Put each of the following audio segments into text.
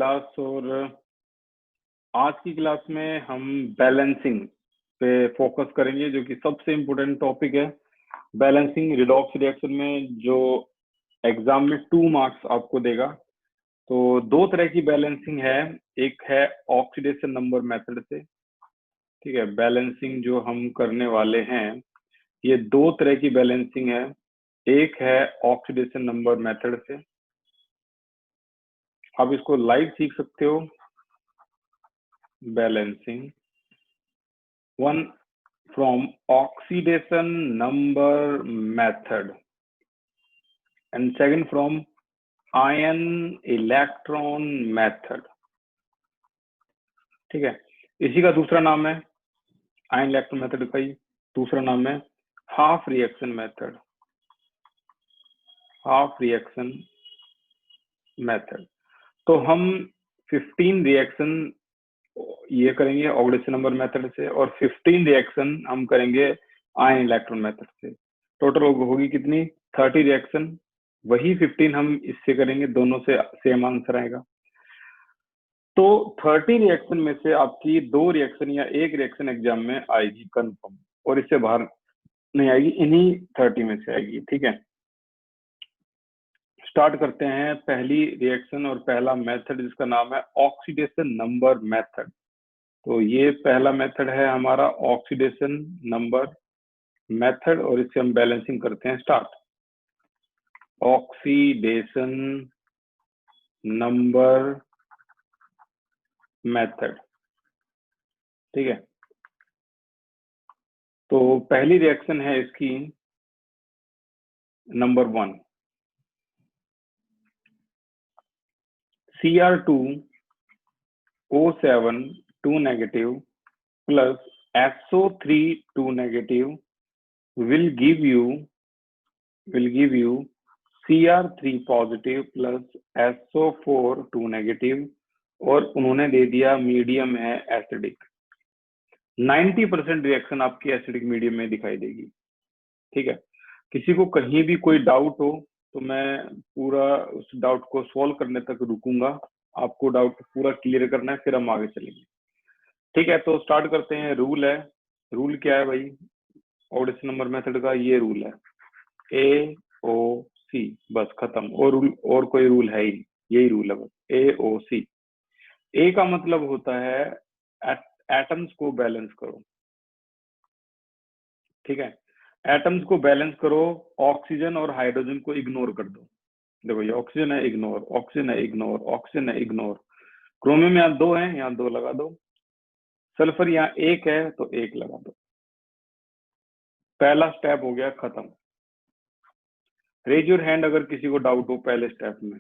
Class. और आज की क्लास में हम बैलेंसिंग पे फोकस करेंगे, जो कि सबसे इम्पोर्टेंट टॉपिक है। बैलेंसिंग रिडॉक्स रिएक्शन में जो एग्जाम में 2 मार्क्स आपको देगा। तो 2 तरह की बैलेंसिंग है, एक है ऑक्सीडेशन नंबर मेथड से। ठीक है, बैलेंसिंग जो हम करने वाले हैं ये 2 तरह की बैलेंसिंग है। एक है ऑक्सीडेशन नंबर मेथड से, आप इसको लाइव सीख सकते हो। Balancing one from oxidation number method and second from ion electron method. ठीक है, इसी का दूसरा नाम है आयन इलेक्ट्रॉन मेथड का ही दूसरा नाम है half reaction method. Half reaction method. तो हम 15 रिएक्शन ये करेंगे ऑक्सीडेशन नंबर मेथड से और 15 रिएक्शन हम करेंगे आयन इलेक्ट्रॉन मेथड से। टोटल होगी कितनी? 30 रिएक्शन। वही 15 हम इससे करेंगे, दोनों से सेम आंसर आएगा। तो 30 रिएक्शन में से आपकी 2 रिएक्शन या 1 रिएक्शन एग्जाम में आएगी कंफर्म, और इससे बाहर नहीं आएगी, इन्हीं 30 में से आएगी। ठीक है, स्टार्ट करते हैं पहली रिएक्शन और पहला मेथड, जिसका नाम है ऑक्सीडेशन नंबर मेथड। तो ये पहला मेथड है हमारा ऑक्सीडेशन नंबर मेथड, और इससे हम बैलेंसिंग करते हैं स्टार्ट। Oxidation number method. ठीक है, तो पहली रिएक्शन है इसकी number 1, Cr2O7 2 negative plus SO3 2 negative will give you Cr3 positive plus SO4 2 negative, और उन्होंने दे दिया मीडियम है एसिडिक। 90% रिएक्शन आपकी एसिडिक मीडियम में दिखाई देगी। ठीक है, किसी को कहीं भी कोई डाउट हो तो मैं पूरा उस डाउट को सॉल्व करने तक रुकूंगा। आपको डाउट पूरा क्लियर करना है, फिर हम आगे चलेंगे। ठीक है, तो स्टार्ट करते हैं। रूल है, रूल क्या है भाई ऑक्सीडेशन नंबर मेथड का? ये रूल है AOC, बस खत्म। और रूल और कोई रूल है ही, यही रूल है बस, AOC। ए का मतलब होता है एटम्स को बैलेंस करो। ठीक है, एटम्स को बैलेंस करो, ऑक्सीजन और हाइड्रोजन को इग्नोर कर दो। देखो ये ऑक्सीजन है, इग्नोर, ऑक्सीजन है, इग्नोर, ऑक्सीजन है, इग्नोर। क्रोमियम यहाँ 2 है, यहाँ 2 लगा दो। सल्फर यहाँ 1 है तो 1 लगा दो। पहला स्टेप हो गया खत्म। रेज योर हैंड अगर किसी को डाउट हो पहले स्टेप में,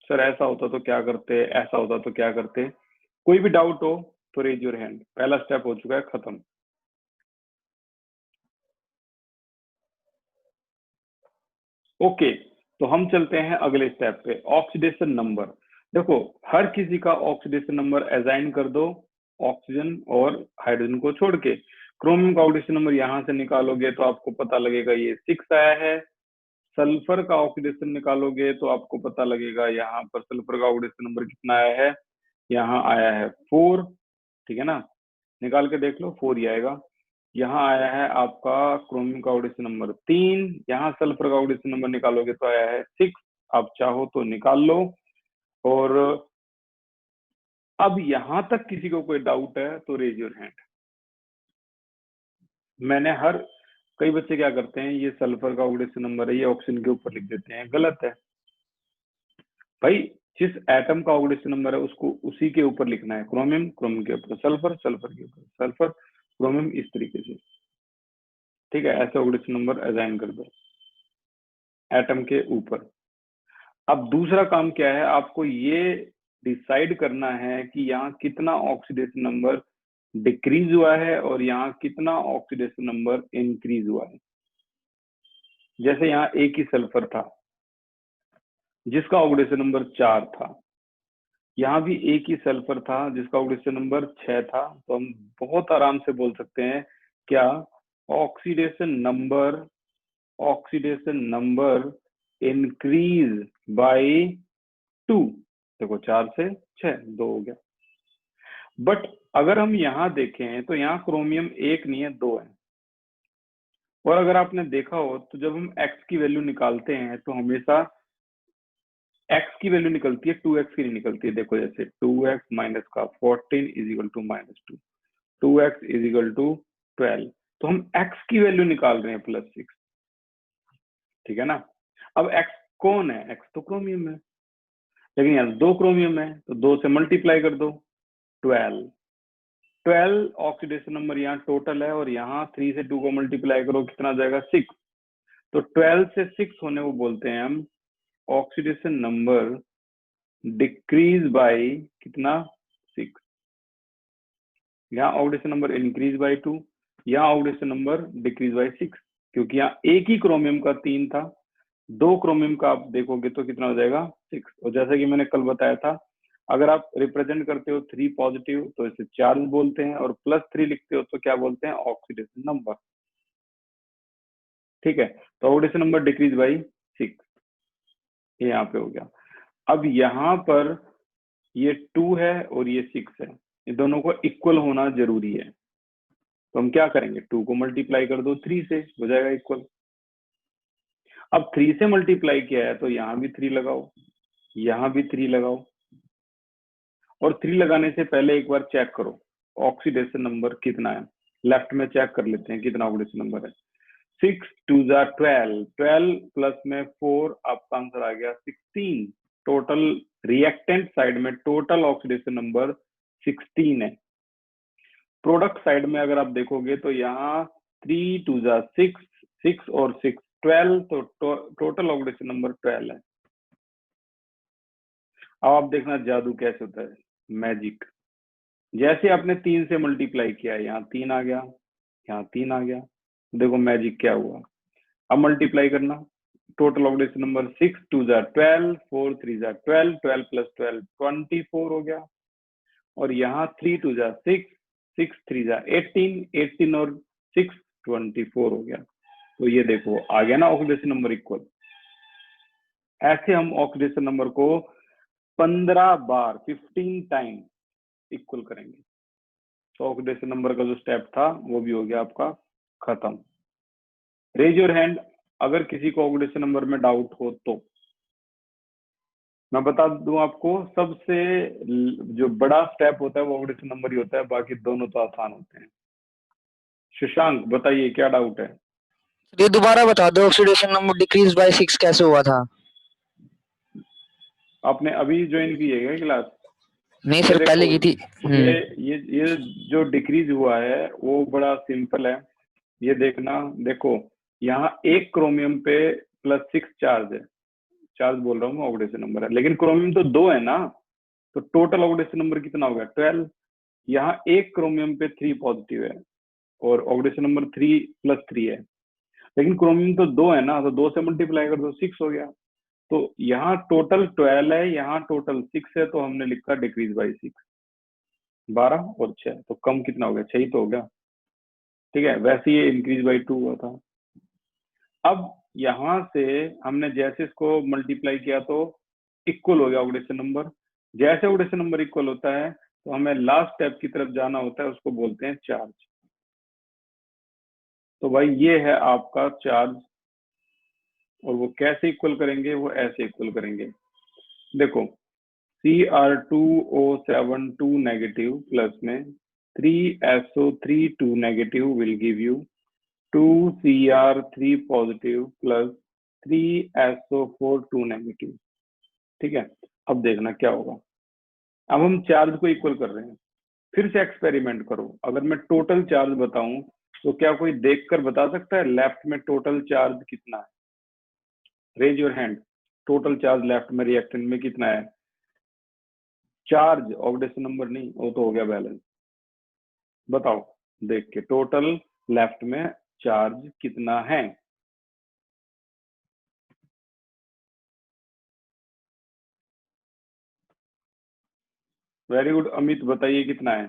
सर ऐसा होता तो क्या करते, ऐसा होता तो क्या करते। कोई भी डाउट हो तो रेज योर हैंड। पहला स्टेप हो चुका है खत्म। ओके, तो हम चलते हैं अगले स्टेप पे, ऑक्सीडेशन नंबर। देखो हर किसी का ऑक्सीडेशन नंबर असाइन कर दो, ऑक्सीजन और हाइड्रोजन को छोड़ के। क्रोमियम का ऑक्सीडेशन नंबर यहाँ से निकालोगे तो आपको पता लगेगा ये 6 आया है। सल्फर का ऑक्सीडेशन निकालोगे तो आपको पता लगेगा यहाँ पर सल्फर का ऑक्सीडेशन नंबर कितना आया है, यहाँ आया है 4। ठीक है ना, निकाल के देख लो 4 ही आएगा। यहाँ आया है आपका क्रोमियम का ऑक्सीडेशन नंबर 3, यहाँ सल्फर का ऑक्सीडेशन नंबर निकालोगे तो आया है 6। आप चाहो तो निकाल लो। और अब यहाँ तक किसी को कोई डाउट है तो रेज योर हैंड। मैंने कई बच्चे क्या करते हैं, ये सल्फर का ऑक्सीडेशन नंबर है ये ऑक्सीजन के ऊपर लिख देते हैं, गलत है भाई। जिस एटम का ऑक्सीडेशन नंबर है उसको उसी के ऊपर लिखना है। क्रोमियम, क्रोमियम के ऊपर सल्फर, सल्फर के ऊपर सल्फर, क्रोमियम, इस तरीके से। ठीक है, ऐसे ऑक्सीडेशन नंबर असाइन कर दो एटम के ऊपर। अब दूसरा काम क्या है, आपको ये डिसाइड करना है कि यहाँ कितना ऑक्सीडेशन नंबर डिक्रीज हुआ है और यहाँ कितना ऑक्सीडेशन नंबर इंक्रीज हुआ है। जैसे यहाँ एक ही सल्फर था जिसका ऑक्सीडेशन नंबर 4 था, यहाँ भी एक ही सल्फर था जिसका ऑक्सीडेशन नंबर 6 था। तो हम बहुत आराम से बोल सकते हैं क्या, ऑक्सीडेशन नंबर इंक्रीज बाय 2। देखो 4 से 6, 2 हो गया। बट अगर हम यहाँ देखें तो यहाँ क्रोमियम 1 नहीं है, 2 है। और अगर आपने देखा हो तो जब हम x की वैल्यू निकालते हैं तो हमेशा x की वैल्यू निकलती है, 2x की नहीं निकलती है। देखो जैसे 2x माइनस का 14 is equal to -2, 2x is equal to 12। तो हम x की वैल्यू निकाल रहे हैं +6, ठीक है ना। अब x कौन है? x तो क्रोमियम है, लेकिन यहाँ 2 क्रोमियम है तो 2 से मल्टीप्लाई कर दो, 12। 12 ऑक्सीडेशन नंबर यहाँ टोटल है, और यहाँ 3 से 2 को मल्टीप्लाई करो, कितना आ जाएगा? 6। तो 12 से 6 होने को बोलते हैं हम ऑक्सीडेशन नंबर डिक्रीज बाय कितना? 6। यहाँ ऑक्सीडेशन नंबर इंक्रीज बाय 2, यहाँ ऑक्सीडेशन नंबर डिक्रीज बाय 6, क्योंकि यहाँ एक ही क्रोमियम का 3 था, 2 क्रोमियम का आप देखोगे तो कितना हो जाएगा? 6। और जैसा कि मैंने कल बताया था, अगर आप रिप्रेजेंट करते हो 3 पॉजिटिव तो इसे चार्ज बोलते हैं, और +3 लिखते हो तो क्या बोलते हैं? ऑक्सीडेशन नंबर, ठीक है। तो ऑक्सीडेशन नंबर डिक्रीज बाई 6, ये यहाँ पे हो गया। अब यहाँ पर ये 2 है और ये 6 है, ये दोनों को इक्वल होना जरूरी है। तो हम क्या करेंगे? 2 को मल्टीप्लाई कर दो 3 से, हो जाएगा इक्वल। अब 3 से मल्टीप्लाई किया है तो यहाँ भी 3 लगाओ, यहाँ भी 3 लगाओ, और 3 लगाने से पहले एक बार चेक करो ऑक्सीडेशन नंबर कितना है। लेफ्ट में चेक कर लेते हैं कितना ऑक्सीडेशन नंबर है। 6 2 12, 12 प्लस में 4, आपका आंसर आ गया 16। टोटल रिएक्टेंट साइड में टोटल ऑक्सीडेशन नंबर 16 है। प्रोडक्ट साइड में अगर आप देखोगे तो यहाँ 3 2 6, 6 और 6 12, तो टोटल ऑक्सीडेशन नंबर 12 है। अब आप देखना जादू कैसे होता है, मैजिक। जैसे आपने 3 से मल्टीप्लाई किया, यहाँ 3 आ गया, यहाँ 3 आ गया, देखो मैजिक क्या हुआ। अब मल्टीप्लाई करना, टोटल ऑक्सीडेशन नंबर 6 2 12, 4 3 12, 12 प्लस 12 24 हो गया, और यहाँ 3 2 6, 6 3 18, 18 और 6 24 हो गया। तो ये देखो आ गया ना ऑक्सीडेशन नंबर इक्वल। ऐसे हम ऑक्सीडेशन नंबर को 15 बार 15 टाइम इक्वल करेंगे। तो ऑक्सीडेशन नंबर का जो स्टेप था वो भी हो गया आपका खत्म। रेज योर हैंड अगर किसी को ऑक्सीडेशन नंबर में डाउट हो तो। मैं बता दूं आपको, सबसे जो बड़ा स्टेप होता है वो ऑक्सीडेशन नंबर ही होता है, बाकी दोनों तो आसान होते हैं। शशांक बताइए क्या डाउट है? ये दोबारा बता दो, ऑक्सीडेशन नंबर डिक्रीज बाय 6 कैसे हुआ था? आपने अभी ज्वाइन की है क्या क्लास? नहीं ये सर, पहले देखो, की थी। ये जो डिक्रीज हुआ है वो बड़ा सिंपल है। ये देखना, देखो यहाँ एक क्रोमियम पे +6 चार्ज है, चार्ज बोल रहा हूँ मैं, ऑक्सीडेशन नंबर है, लेकिन क्रोमियम तो 2 है ना, तो टोटल ऑक्सीडेशन नंबर कितना हो गया? 12। यहाँ एक क्रोमियम पे 3 पॉजिटिव है और ऑक्सीडेशन नंबर 3+3 है, लेकिन क्रोमियम तो 2 है ना, तो 2 से मल्टीप्लाई कर दो, 6 हो गया। तो यहाँ टोटल 12 है, यहाँ टोटल 6 है, तो हमने लिखा डिक्रीज बाई 6। 12 और 6 तो कम कितना हो गया? 6 ही तो हो गया, ठीक है। वैसे ये इंक्रीज बाई 2 हुआ था। अब यहाँ से हमने जैसे इसको मल्टीप्लाई किया तो इक्वल हो गया ऑक्सीडेशन नंबर। जैसे ऑक्सीडेशन नंबर इक्वल होता है तो हमें लास्ट स्टेप की तरफ जाना होता है, उसको बोलते हैं चार्ज। तो भाई ये है आपका चार्ज, और वो कैसे इक्वल करेंगे? वो ऐसे इक्वल करेंगे, देखो Cr2O7 2 नेगेटिव प्लस में 3SO3 2 negative will give you 2Cr3 positive plus 3SO4 2 negative, ठीक है। अब देखना क्या होगा। अब हम चार्ज को इक्वल कर रहे हैं, फिर से एक्सपेरिमेंट करो। अगर मैं टोटल चार्ज बताऊं तो क्या कोई देखकर बता सकता है लेफ्ट में टोटल चार्ज कितना है? Raise your hand, total charge left में रिएक्टेंट में कितना है? चार्ज, ऑक्सीडेशन नंबर नहीं, वो तो हो गया बैलेंस। बताओ देख के टोटल लेफ्ट में चार्ज कितना है? वेरी गुड अमित, बताइए कितना है?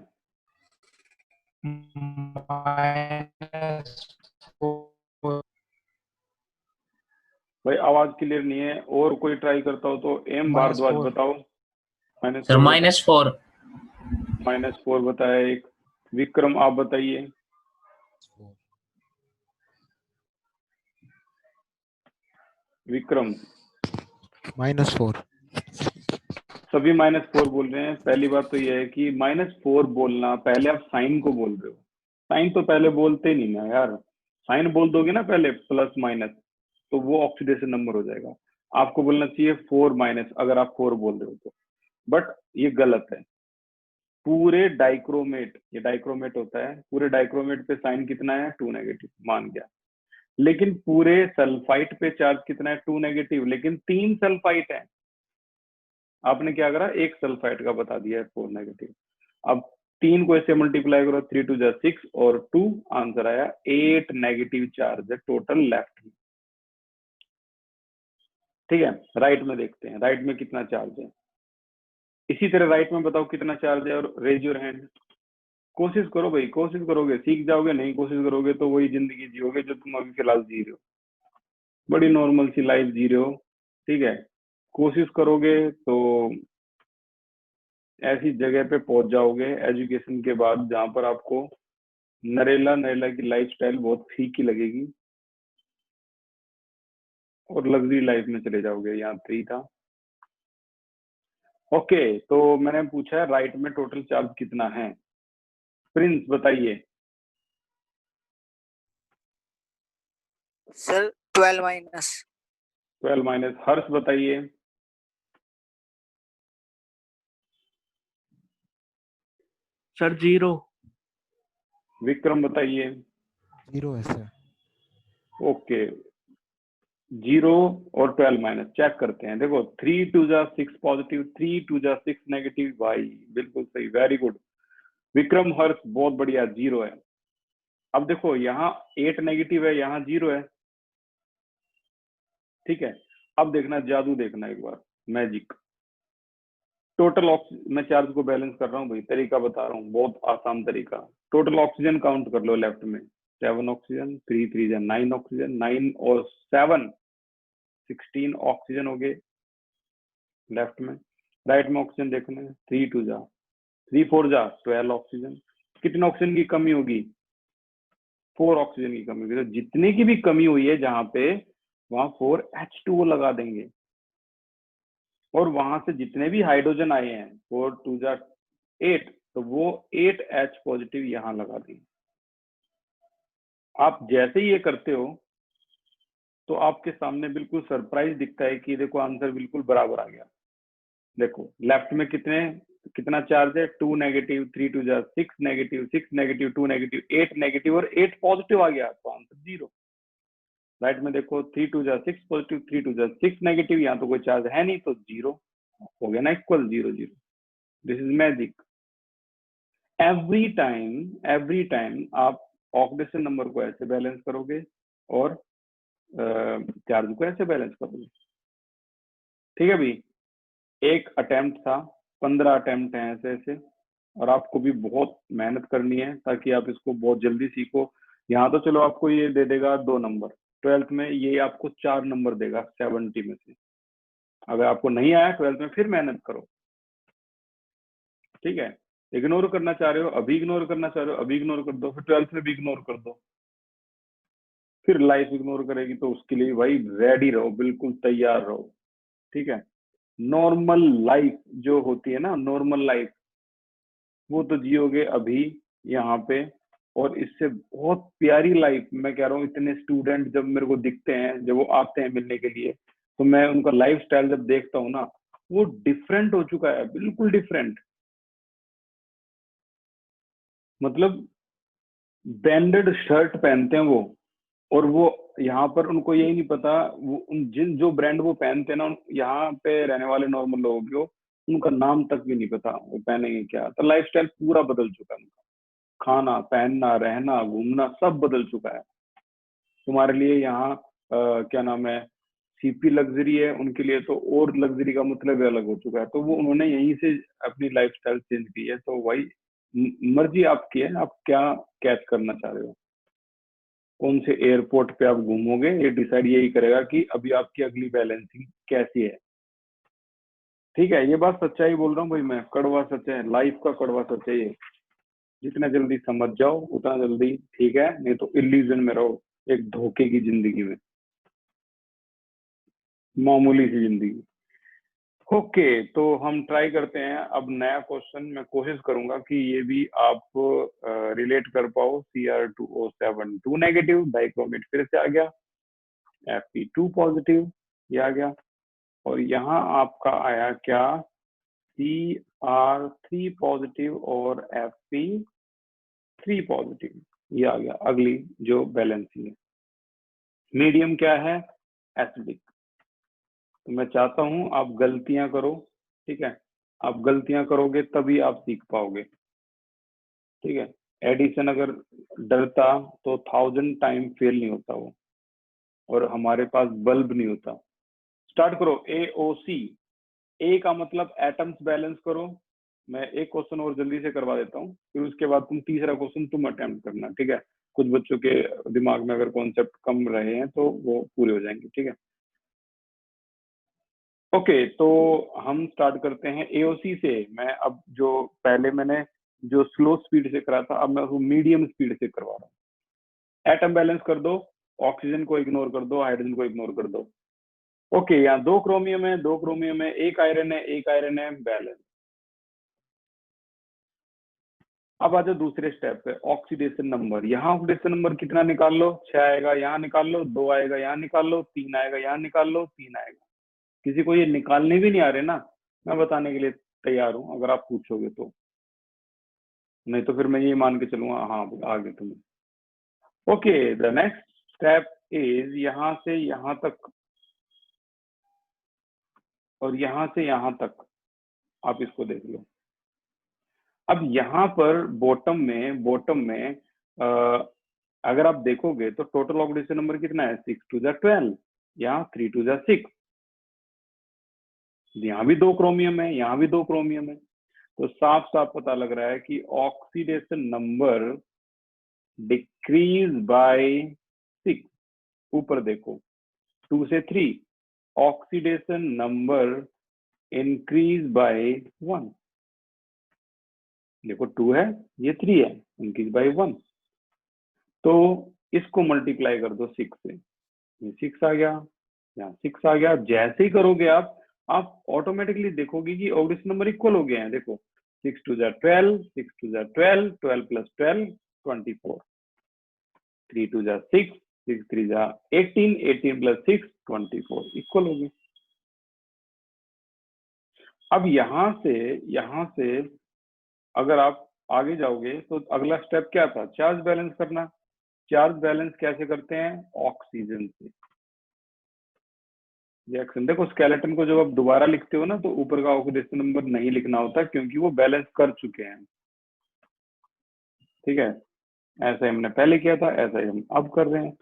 भाई आवाज क्लियर नहीं है, और कोई ट्राई करता हो तो एम भारद्वाज बताओ। सर -4। -4 बताया एक। विक्रम आप बताइए। विक्रम -4। सभी -4 बोल रहे हैं। पहली बात तो यह है कि -4 बोलना, पहले आप साइन को बोल रहे हो। साइन तो पहले बोलते नहीं ना यार। साइन बोल दोगे ना पहले प्लस माइनस, तो वो ऑक्सीडेशन नंबर हो जाएगा। आपको बोलना चाहिए 4 अगर आप 4 बोल रहे हो तो। बट ये गलत है। पूरे डाइक्रोमेट, ये डाइक्रोमेट होता है, पूरे डाइक्रोमेट पे साइन कितना है? 2 नेगेटिव, मान गया। लेकिन पूरे सल्फाइट पे चार्ज कितना है? 2 नेगेटिव, लेकिन 3 सल्फाइट है। आपने क्या करा? एक सल्फाइड का बता दिया है 4 नेगेटिव। अब 3 को ऐसे मल्टीप्लाई करो, 3 2 जा 6 और 2, आंसर आया 8 नेगेटिव चार्ज है टोटल लेफ्ट में। ठीक है, राइट में देखते हैं राइट में कितना चार्ज है। इसी तरह राइट में बताओ कितना चार्ज है और रेज योर हैंड। कोशिश करो भाई, कोशिश करोगे सीख जाओगे, नहीं कोशिश करोगे तो वही जिंदगी जियोगे जो तुम अभी फिलहाल जी रहे हो। बड़ी नॉर्मल सी लाइफ जी रहे हो। ठीक है, कोशिश करोगे तो ऐसी जगह पे पहुंच जाओगे एजुकेशन के बाद जहां पर आपको नरेला नरेला की लाइफस्टाइल बहुत फीकी लगेगी और लग्जरी लाइफ में चले जाओगे। यहाँ पे ही था। ओके, तो मैंने पूछा है राइट में टोटल चार्ज कितना है। प्रिंस बताइए। सर 12 12 हर्ष बताइए। सर 0। विक्रम बताइए। 0 है सर। ओके, 0 और 12 चेक करते हैं। देखो 3 2 जा 6 पॉजिटिव, 3 2 जा 6 नेगेटिव। भाई बिल्कुल सही, वेरी गुड विक्रम। हर्ष बहुत बढ़िया, 0 है। अब देखो यहाँ 8 नेगेटिव है, यहाँ 0 है। ठीक है, अब देखना जादू, देखना एक बार मैजिक। टोटल ऑक्सीजन, मैं चार्ज को बैलेंस कर रहा हूँ भाई, तरीका बता रहा हूँ, बहुत आसान तरीका। टोटल ऑक्सीजन काउंट कर लो लेफ्ट में। 7 ऑक्सीजन, 3 3 जा 9 ऑक्सीजन, 9 और 7 16 ऑक्सीजन हो गए लेफ्ट में। राइट में ऑक्सीजन देखना है, 3 2 जा 3 4 जा 12 ऑक्सीजन। कितने ऑक्सीजन की कमी होगी? 4 ऑक्सीजन की कमी होगी। तो जितने की भी कमी हुई है जहां पे, वहां 4 H2O लगा देंगे। और वहां से जितने भी हाइड्रोजन आए हैं 4 2 जा 8, तो वो 8 H पॉजिटिव यहां लगा देंगे। आप जैसे ही ये करते हो तो आपके सामने बिल्कुल सरप्राइज दिखता है कि देखो आंसर बिल्कुल बराबर आ गया। देखो लेफ्ट में कितना चार्ज है? 2 नेगेटिव, 3 2 जा 6 नेगेटिव, 6 नेगेटिव, 2 नेगेटिव, 8 नेगेटिव और 8 पॉजिटिव आ गया, तो आंसर 0। राइट में देखो 3 2 जा 6 पॉजिटिव, 3 2 जा 6 नेगेटिव, यहाँ तो कोई चार्ज है नहीं, तो 0 हो गया ना, equal 0 0। This is magic. Every time आप ऑक्सीडेशन नंबर को ऐसे बैलेंस करोगे और चार्ज को ऐसे बैलेंस करोगे। ठीक है भाई, एक अटेम्प्ट था, 15 अटेम्प्ट हैं ऐसे ऐसे, और आपको भी बहुत मेहनत करनी है ताकि आप इसको बहुत जल्दी सीखो। यहाँ तो चलो आपको ये दे देगा 2 नंबर, 12th में ये आपको 4 नंबर देगा 70 में से। अगर आपको नहीं आया 12th में, फिर मेहनत करो। ठीक है, इग्नोर करना चाह रहे हो अभी इग्नोर करना चाह रहे हो अभी इग्नोर कर दो, फिर 12th में भी इग्नोर कर दो, फिर लाइफ इग्नोर करेगी, तो उसके लिए भाई रेडी रहो, बिल्कुल तैयार रहो। ठीक है, नॉर्मल लाइफ जो होती है ना, नॉर्मल लाइफ, वो तो जियोगे अभी यहाँ पे। और इससे बहुत प्यारी लाइफ, मैं कह रहा हूँ, इतने स्टूडेंट जब मेरे को दिखते हैं, जब वो आते हैं मिलने के लिए, तो मैं उनका लाइफ स्टाइल जब देखता हूँ ना, वो डिफरेंट हो चुका है, बिल्कुल डिफरेंट। मतलब ब्रांडेड शर्ट पहनते हैं वो, और वो यहाँ पर उनको यही नहीं पता, वो जो ब्रांड वो पहनते हैं ना, यहाँ पे रहने वाले नॉर्मल लोगों को उनका नाम तक भी नहीं पता वो पहनेंगे क्या। तो लाइफस्टाइल पूरा बदल चुका है उनका, खाना पहनना रहना घूमना सब बदल चुका है। तुम्हारे लिए यहाँ क्या नाम है, सीपी लग्जरी है, उनके लिए तो और लग्जरी का मतलब ही अलग हो चुका है। तो वो उन्होंने यहीं से अपनी लाइफस्टाइल चेंज की है। तो वही मर्जी आपकी है, आप क्या कैच करना चाह रहे हो, कौन से एयरपोर्ट पे आप घूमोगे, ये डिसाइड यही करेगा कि अभी आपकी अगली बैलेंसिंग कैसी है। ठीक है, ये बात सच्चाई बोल रहा हूँ भाई, मैं कड़वा सच है, लाइफ का कड़वा सच है ये। जितना जल्दी समझ जाओ उतना जल्दी ठीक है, नहीं तो इल्यूजन में रहो, एक धोखे की जिंदगी में, मामूली सी जिंदगी। ओके, तो हम ट्राई करते हैं अब नया क्वेश्चन। मैं कोशिश करूंगा कि ये भी आप रिलेट कर पाओ। Cr2O7 2 नेगेटिव, डाइक्रोमेट फिर से आ गया, Fe2 पॉजिटिव, ये आ गया, और यहाँ आपका आया क्या, Cr3 पॉजिटिव और Fe3 पॉजिटिव, ये आ गया अगली जो बैलेंसिंग है। मीडियम क्या है, एसिडिक। तो मैं चाहता हूं आप गलतियां करो, ठीक है, आप गलतियां करोगे तभी आप सीख पाओगे, ठीक है। एडिशन अगर डरता तो 1000 टाइम फेल नहीं होता वो, और हमारे पास बल्ब नहीं होता। स्टार्ट करो। AOC, ए का मतलब एटम्स बैलेंस करो। मैं एक क्वेश्चन और जल्दी से करवा देता हूँ, फिर उसके बाद तुम तीसरा क्वेश्चन तुम अटेम्प्ट करना, ठीक है। कुछ बच्चों के दिमाग में अगर कॉन्सेप्ट कम रहे हैं तो वो पूरे हो जाएंगे, ठीक है। ओके, तो हम स्टार्ट करते हैं AOC से। मैं अब जो पहले मैंने जो स्लो स्पीड से करा था, अब मैं उसको मीडियम स्पीड से करवा रहा हूँ। एटम बैलेंस कर दो, ऑक्सीजन को इग्नोर कर दो, हाइड्रोजन को इग्नोर कर दो। ओके, यहाँ 2 क्रोमियम है, 2 क्रोमियम है, 1 आयरन है, 1 आयरन है, बैलेंस। अब आ जाओ दूसरे स्टेप पे, ऑक्सीडेशन नंबर। यहाँ ऑक्सीडेशन नंबर कितना निकाल लो, 6 आएगा, यहाँ निकाल लो, 2 आएगा, यहाँ निकाल लो, 3 आएगा, यहाँ निकाल लो, 3 आएगा। किसी को ये निकालने भी नहीं आ रहे ना, मैं बताने के लिए तैयार हूँ अगर आप पूछोगे तो, नहीं तो फिर मैं ये मान के चलूंगा हाँ आ गए तुम्हें। Okay, the next step is यहाँ से यहाँ तक और यहाँ से यहाँ तक, आप इसको देख लो। अब यहाँ पर बॉटम में अगर आप देखोगे तो टोटल ऑक्सीडेशन नंबर कितना है, 6 2 जा 12, यहाँ 3 2 जा 6, यहाँ भी 2 क्रोमियम है, यहाँ भी 2 क्रोमियम है, तो साफ साफ पता लग रहा है कि ऑक्सीडेशन नंबर डिक्रीज बाय 6। ऊपर देखो 2 से 3, ऑक्सीडेशन नंबर इंक्रीज बाय 1। देखो 2 है, ये 3 है, इंक्रीज बाय 1, तो इसको मल्टीप्लाई कर दो 6 से, ये 6 आ गया, यहाँ 6 आ गया। जैसे ही करोगे आप ऑटोमेटिकली देखोगे कि ऑक्सीडेशन नंबर इक्वल हो गए हैं। देखो 6 2 जा 12, 6 2 जा 12, 12 प्लस 12 24, 3 2 जा 6, 6 3 जा 18, 18 प्लस 6 24, इक्वल हो गए। अब यहाँ से अगर आप आगे जाओगे तो अगला स्टेप क्या था, चार्ज बैलेंस करना। चार्ज बैलेंस कैसे करते हैं, ऑक्सीजन से। रिएक्शन देखो, स्केलेटन को जब आप दोबारा लिखते हो ना तो ऊपर का ऑक्सीडेशन नंबर नहीं लिखना होता, क्योंकि वो बैलेंस कर चुके हैं, ठीक है। ऐसा हमने पहले किया था, ऐसा ही हम अब कर रहे हैं।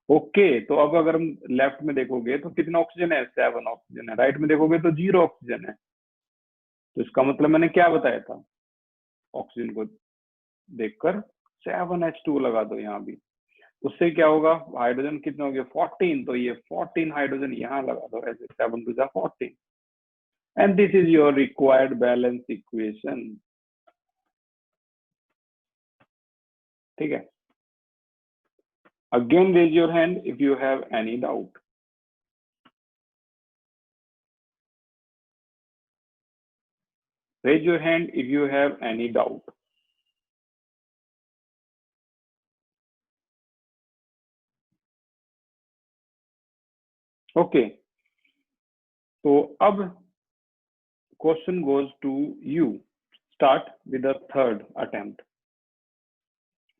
ओके, तो अब अगर हम लेफ्ट में देखोगे तो कितना ऑक्सीजन है, 7 ऑक्सीजन है। राइट में देखोगे तो 0 ऑक्सीजन है। तो इसका मतलब मैंने क्या बताया था, ऑक्सीजन को देखकर 7H2 लगा दो यहाँ भी। उससे क्या होगा, हाइड्रोजन कितना हो गया 14, तो ये 14 हाइड्रोजन यहाँ लगा दो, ऐसे 7 2 14, and this is your required balance equation, ठीक है। Again raise your hand if you have any doubt. Raise your hand if you have any doubt. Okay, तो अब question goes to you. Start with the third attempt.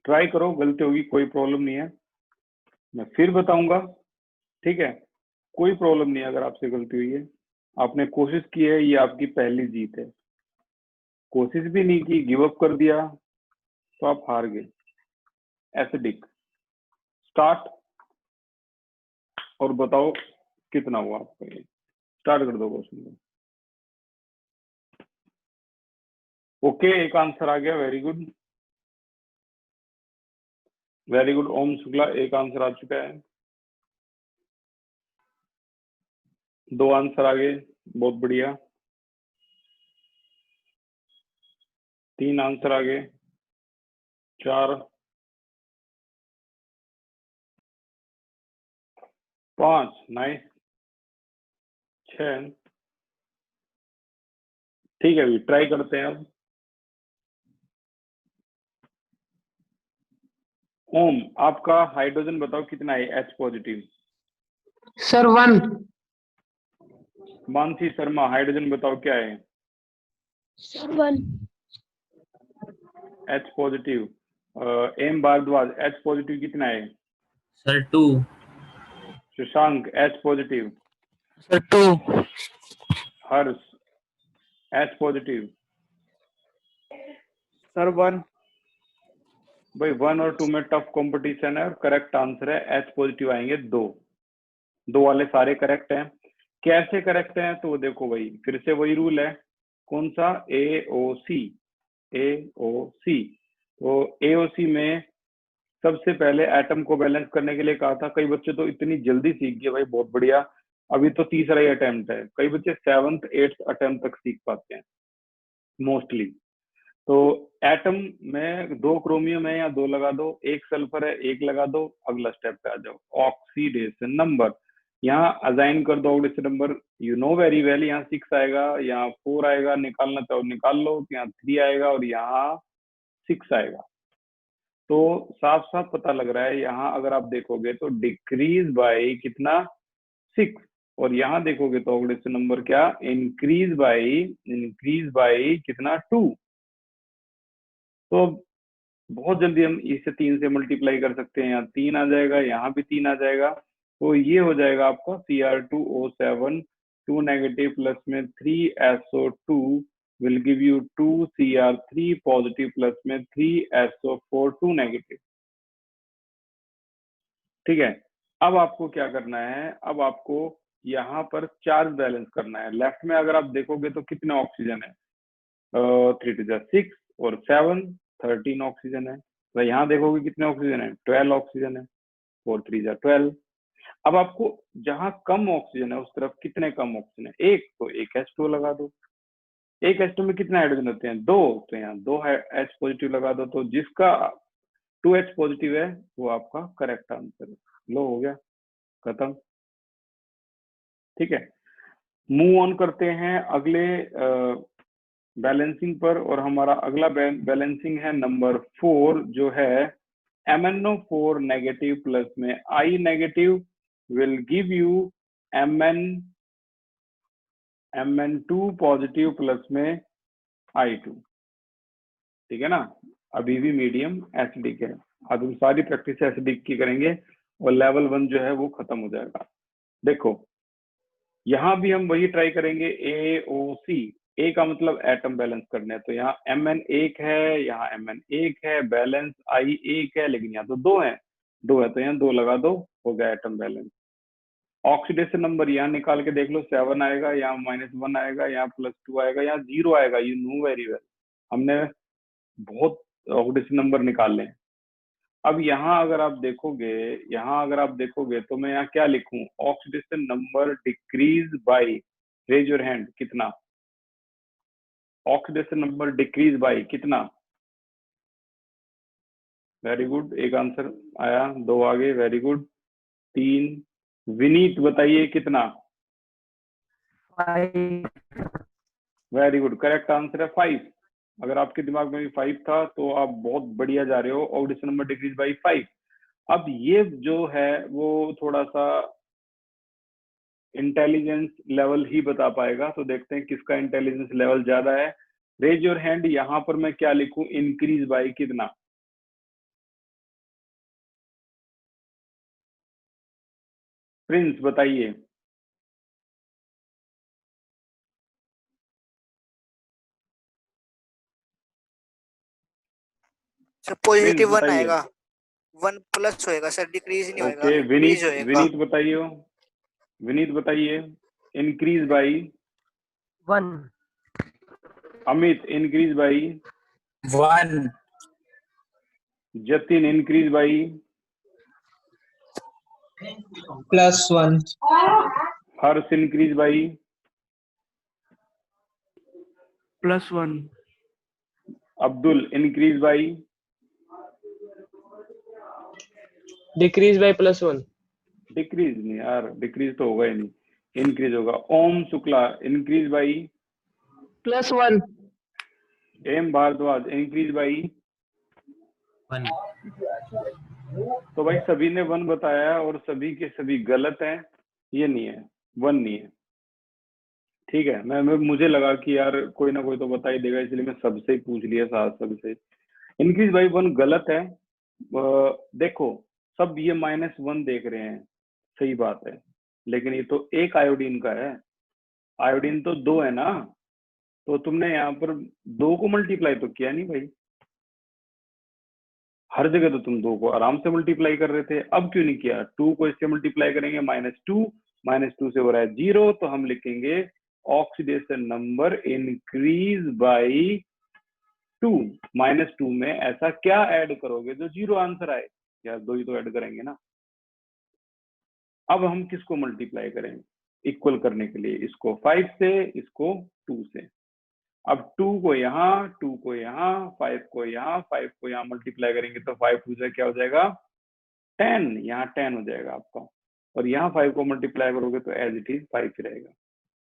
Try करो, गलती होगी कोई problem नहीं है, मैं फिर बताऊंगा, ठीक है। कोई प्रॉब्लम नहीं है अगर आपसे गलती हुई है, आपने कोशिश की है, ये आपकी पहली जीत है। कोशिश भी नहीं की, गिव अप कर दिया तो आप हार गए। एसिडिक, स्टार्ट और बताओ कितना हुआ आपका। ये स्टार्ट कर दो क्वेश्चन को। ओके, एक आंसर आ गया, वेरी गुड वेरी गुड। ओम शुक्ला, एक आंसर आ चुका है, 2 आंसर आ गए, बहुत बढ़िया। 3 आंसर आ गए, 4, 5, नाइस, 6। ठीक है, अभी ट्राई करते हैं अब। ओम, आपका हाइड्रोजन बताओ कितना है H positive. Sir 1। Mansi Sharma, hydrogen बताओ क्या है sir 1। H positive. M Bhardwaj, H positive कितना है। Sir 2। Shashank, H positive. Sir 2। Harsh, H positive. Sir 1। भाई 1 और 2 में टफ कंपटीशन है और करेक्ट आंसर है H पॉजिटिव आएंगे 2। 2 वाले सारे करेक्ट हैं। कैसे करेक्ट हैं तो देखो भाई, फिर से वही रूल है, कौन सा, AOC। AOC, तो AOC में सबसे पहले एटम को बैलेंस करने के लिए कहा था। कई बच्चे तो इतनी जल्दी सीख गए भाई, बहुत बढ़िया। अभी तो तीसरा ही अटेम्प्ट है, कई बच्चे 7th 8th अटेम्प्ट तक सीख पाते हैं मोस्टली। तो एटम में 2 क्रोमियम है या 2 लगा दो, 1 सल्फर है 1 लगा दो, अगला स्टेप पे आ जाओ, ऑक्सीडेशन नंबर। यहाँ असाइन कर दो oxidation number, you know very well. यहाँ 6 आएगा, यहाँ 4 आएगा, निकालना चाहो निकाल लो, यहाँ 3 आएगा और यहाँ 6 आएगा। तो साफ साफ पता लग रहा है, यहाँ अगर आप देखोगे तो डिक्रीज बाय कितना, 6, और यहाँ देखोगे तो ऑक्सीडेशन नंबर क्या, इंक्रीज बाय कितना, 2। तो बहुत जल्दी हम इसे 3 से मल्टीप्लाई कर सकते हैं, यहाँ 3 आ जाएगा, यहाँ भी 3 आ जाएगा। तो ये हो जाएगा आपका Cr2O7, 2 नेगेटिव प्लस में 3SO2 will give you 2 Cr3 positive plus में 3SO4 2 नेगेटिव। ठीक है, अब आपको क्या करना है, अब आपको यहाँ पर चार्ज बैलेंस करना है। लेफ्ट में अगर आप देखोगे तो कितने ऑक्सीजन है, 3 to the 6 और 7 13 ऑक्सीजन है। तो यहाँ देखोगे कितने ऑक्सीजन है, 12 ऑक्सीजन है, 4 3 जा 12। अब आपको जहां कम ऑक्सीजन है उस तरफ कितने कम ऑक्सीजन है, 1, तो 1 H2 लगा दो। 1 H2 में कितने हाइड्रोजन होते हैं, 2, तो यहाँ 2 H पॉजिटिव लगा दो। तो जिसका 2 H पॉजिटिव है वो आपका करेक्ट आंसर है। लो, हो गया, खत्म। ठीक है, मूव ऑन करते हैं अगले बैलेंसिंग पर, और हमारा अगला बैलेंसिंग है नंबर 4, जो है MnO4 नेगेटिव प्लस में I negative will give you Mn2 positive plus में I2। ठीक है ना, अभी भी मीडियम एसिडिक है। अब हम सारी प्रैक्टिस एसिडिक की करेंगे और लेवल 1 जो है वो खत्म हो जाएगा। देखो, यहाँ भी हम वही ट्राई करेंगे, AOC। A का मतलब एटम बैलेंस करने हैं, तो यहाँ Mn 1 है, यहाँ Mn 1 है, बैलेंस I 1 है, लेकिन यहाँ तो 2 है, तो यहाँ 2 लगा दो, हो गया एटम बैलेंस। ऑक्सीडेशन नंबर यहाँ निकाल के देख लो, 7 आएगा, यहाँ -1 आएगा, यहाँ +2 आएगा, यहाँ 0 आएगा, यू नो वेरी वेल, हमने बहुत ऑक्सीडेशन नंबर निकाले। अब यहाँ अगर आप देखोगे, तो मैं यहाँ क्या लिखूं, oxidation number decrease by, raise your hand, कितना ऑक्सीडेशन नंबर डिक्रीज बाय कितना। वेरी गुड, एक आंसर आया, 2 आ गए, वेरी गुड, 3। विनीत बताइए कितना, 5। वेरी गुड, करेक्ट आंसर है 5। अगर आपके दिमाग में भी 5 था तो आप बहुत बढ़िया जा रहे हो, ऑक्सीडेशन नंबर डिक्रीज बाय 5। अब ये जो है वो थोड़ा सा इंटेलिजेंस लेवल ही बता पाएगा, तो देखते हैं किसका इंटेलिजेंस लेवल ज्यादा है। रेज योर हैंड, यहाँ पर मैं क्या लिखूं, इंक्रीज बाय कितना। प्रिंस बताइए, सर पॉजिटिव 1 बताइए। आएगा, 1 प्लस होएगा सर, डिक्रीज नहीं होएगा, ओके, इंक्रीज होएगा। विनीत बताइए, increase by 1। Amit, increase by 1। Jatin, increase by +1। Harsh, increase by +1। Abdul, increase by, decrease by +1, decrease नहीं यार, डिक्रीज तो होगा ही नहीं, इंक्रीज होगा। Om Shukla, increase by, +1, M Bhardwaj, increase by. 1, तो भाई सभी ने 1 बताया और सभी के सभी गलत हैं, ये नहीं है, 1 नहीं है। ठीक है, मैं मुझे लगा कि यार कोई ना कोई तो बता ही देगा, इसलिए मैं सबसे ही पूछ लिया, साथ सबसे। इंक्रीज बाई 1 गलत है। देखो, सब ये -1 देख रहे हैं, सही बात है, लेकिन ये तो एक आयोडीन का है, आयोडीन तो 2 है ना, तो तुमने यहाँ पर 2 को मल्टीप्लाई तो किया नहीं भाई, हर जगह तो तुम 2 को आराम से मल्टीप्लाई कर रहे थे, अब क्यों नहीं किया? 2 को इससे मल्टीप्लाई करेंगे, -2 से हो रहा है 0, तो हम लिखेंगे ऑक्सीडेशन नंबर इंक्रीज बाई 2। -2 में ऐसा क्या ऐड करोगे जो 0 आंसर आए? यार 2 ही तो ऐड करेंगे ना। अब हम किसको मल्टीप्लाई करेंगे इक्वल करने के लिए? इसको 5 से, इसको 2 से। अब 2 को यहाँ, 2 को यहाँ, 5 को यहाँ, 5 को यहाँ मल्टीप्लाई करेंगे तो 5 2 से क्या हो जाएगा? 10, यहाँ 10 हो जाएगा आपका, और यहाँ 5 को मल्टीप्लाई करोगे तो एज इट इज 5 ही रहेगा।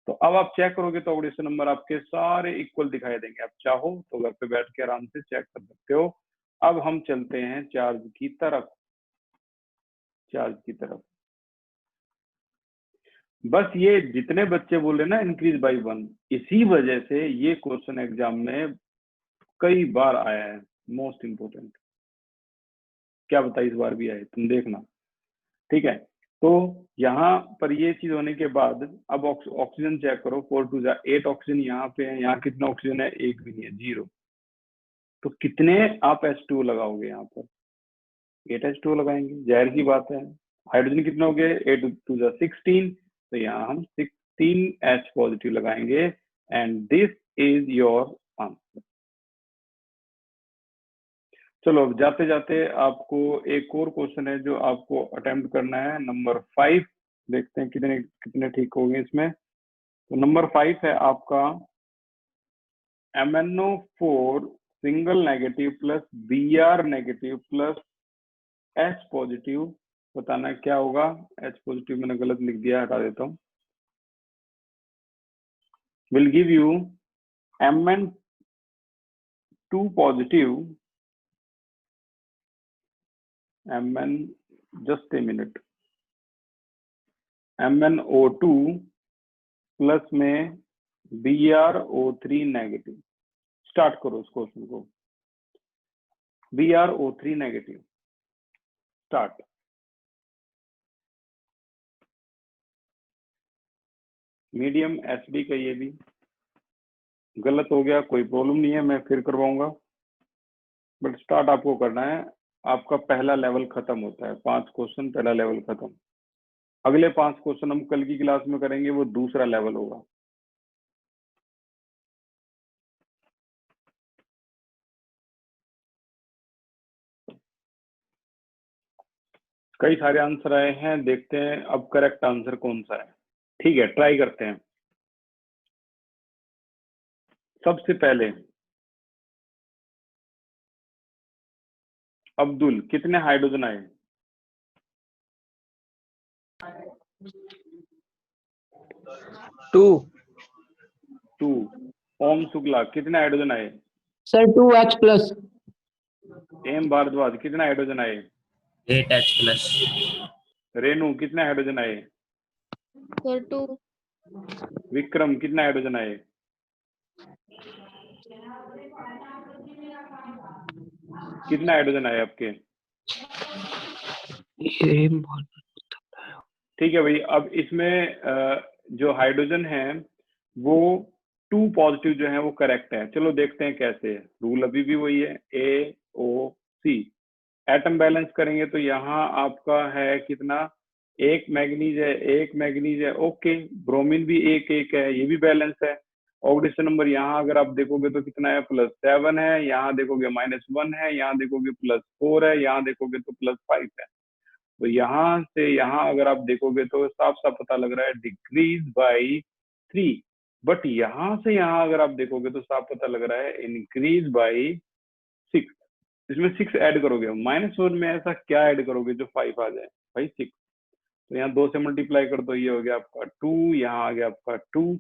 तो अब आप चेक करोगे तो ऑक्सीडेशन नंबर आपके सारे इक्वल दिखाई देंगे। आप चाहो तो घर पे बैठ के आराम से चेक कर सकते हो। अब हम चलते हैं चार्ज की तरफ, चार्ज की तरफ। बस ये जितने बच्चे बोले ना इंक्रीज बाई 1, इसी वजह से ये क्वेश्चन एग्जाम में कई बार आया है, मोस्ट इंपोर्टेंट। क्या बता, इस बार भी आए, तुम देखना। ठीक है, तो यहाँ पर ये चीज होने के बाद अब ऑक्सीजन चेक करो, 4 2 जा 8 ऑक्सीजन यहाँ पे है, यहाँ कितना ऑक्सीजन है? 1 भी नहीं है, 0। तो कितने आप H2O लगाओगे? यहाँ पर 8 H2O लगाएंगे, जाहिर सी बात है। हाइड्रोजन कितने हो गए? 8 2 जा 16, तो यहाँ हम 16 H पॉजिटिव लगाएंगे, and this is your answer. चलो अब जाते जाते आपको एक और क्वेश्चन है जो आपको अटेम्प्ट करना है, नंबर 5। देखते हैं कितने कितने ठीक होंगे इसमें। तो नंबर 5 है आपका MnO4 single negative plus Br negative plus H positive, बताना क्या होगा। H पॉजिटिव मैंने गलत लिख दिया, हटा देता हूँ। Will give you Mn2 positive, Mn, just a minute, MnO2 plus में BrO3 नेगेटिव। स्टार्ट करो उस क्वेश्चन को। BrO3 negative, start. Medium acidic का ये भी गलत हो गया, कोई प्रॉब्लम नहीं है, मैं फिर करवाऊंगा, बट स्टार्ट आपको करना है। आपका पहला लेवल खत्म होता है, 5 क्वेश्चन पहला लेवल खत्म। अगले 5 क्वेश्चन हम कल की क्लास में करेंगे, वो दूसरा लेवल होगा। कई सारे आंसर आए हैं, देखते हैं अब करेक्ट आंसर कौन सा है। ठीक है, ट्राई करते हैं। सबसे पहले अब्दुल, कितने हाइड्रोजन आए? 2, 2। ओम शुक्ला, कितने हाइड्रोजन आए? सर 2H+, एम भारद्वाज, कितने हाइड्रोजन आए? 8H+, रेनू, कितने हाइड्रोजन आए? सर 2, विक्रम, कितने हाइड्रोजन आए? कितने हाइड्रोजन आए आपके? ठीक है भाई, अब इसमें जो हाइड्रोजन है वो 2 पॉजिटिव जो है वो करेक्ट है। चलो देखते हैं कैसे है, रूल अभी भी वही है, AOC। एटम बैलेंस करेंगे तो यहाँ आपका है कितना? 1 मैग्नीज है, 1 मैग्नीज है, ओके। ब्रोमीन भी 1 1 है, ये भी बैलेंस है। ऑक्सीडेशन नंबर यहाँ अगर आप देखोगे तो कितना है? +7 है, यहाँ देखोगे -1 है, यहाँ देखोगे +4 है, यहाँ देखोगे तो +5 है। तो यहाँ से यहाँ अगर आप देखोगे तो साफ साफ पता लग रहा है डिक्रीज बाई 3। बट यहां से यहां अगर आप देखोगे तो साफ पता लग रहा है इंक्रीज बाई 6। इसमें 6 ऐड करोगे, -4 में ऐसा क्या ऐड करोगे जो 5 आ जाए भाई? 6। तो यहाँ 2 से मल्टीप्लाई कर दो, ये हो गया आपका 2, यहाँ आ गया आपका 2।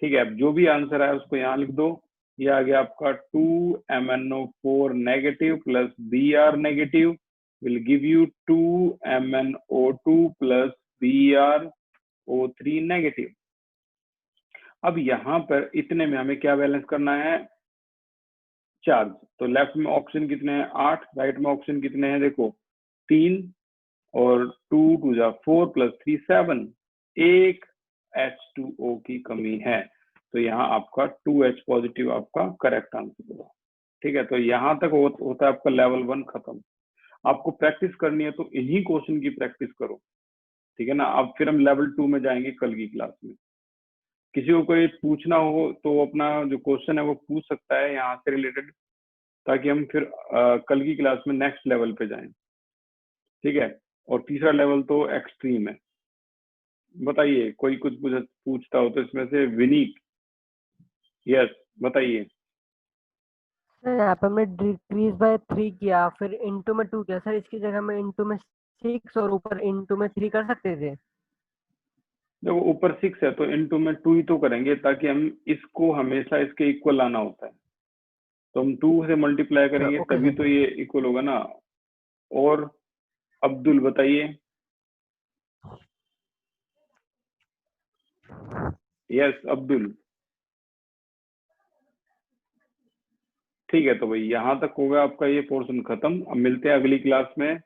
ठीक है, अब जो भी आंसर है उसको यहाँ लिख दो। ये आ गया आपका 2MnO4 negative plus Br negative will give you 2MnO2 plus BrO3 negative. अब यहाँ पर इतने में हमें क्या बैलेंस करना है? चार्ज। तो लेफ्ट में ऑप्शन कितने हैं? 8। राइट में ऑप्शन कितने हैं? देखो 3 और 2 2 जा 4 प्लस 3 7। एक H2O की कमी है, तो यहाँ आपका 2H पॉजिटिव आपका करेक्ट आंसर होगा। ठीक है, तो यहाँ तक होता है आपका लेवल 1 खत्म। आपको प्रैक्टिस करनी है तो इन्हीं क्वेश्चन की प्रैक्टिस करो, ठीक है ना। अब फिर हम लेवल 2 में जाएंगे कल की क्लास में। किसी को कोई पूछना हो तो अपना जो क्वेश्चन है वो पूछ सकता है यहाँ से रिलेटेड, ताकि हम फिर कल की क्लास में नेक्स्ट लेवल पे जाएं। ठीक है, और तीसरा लेवल तो एक्सट्रीम है। बताइए, कोई कुछ पूछता हो तो इसमें से। विनीत, यस बताइए। सर यहाँ पे हमने डिक्रीज बाय 3 किया, फिर इनटू में 2 किया। सर इसकी जगह में इनटू में 6 और ऊपर इनटू में 3 कर सकते थे। जब ऊपर 6 है तो इनटू में 2 ही तो करेंगे, ताकि हम इसको हमेशा इसके इक्वल लाना होता है। तो हम 2 से मल्टीप्लाई करेंगे ओके तभी सर। तो ये इक्वल होगा ना। और अब्दुल बताइए। यस अब्दुल। ठीक है, तो भाई यहाँ तक होगा आपका ये पोर्शन खत्म। अब मिलते हैं अगली क्लास में।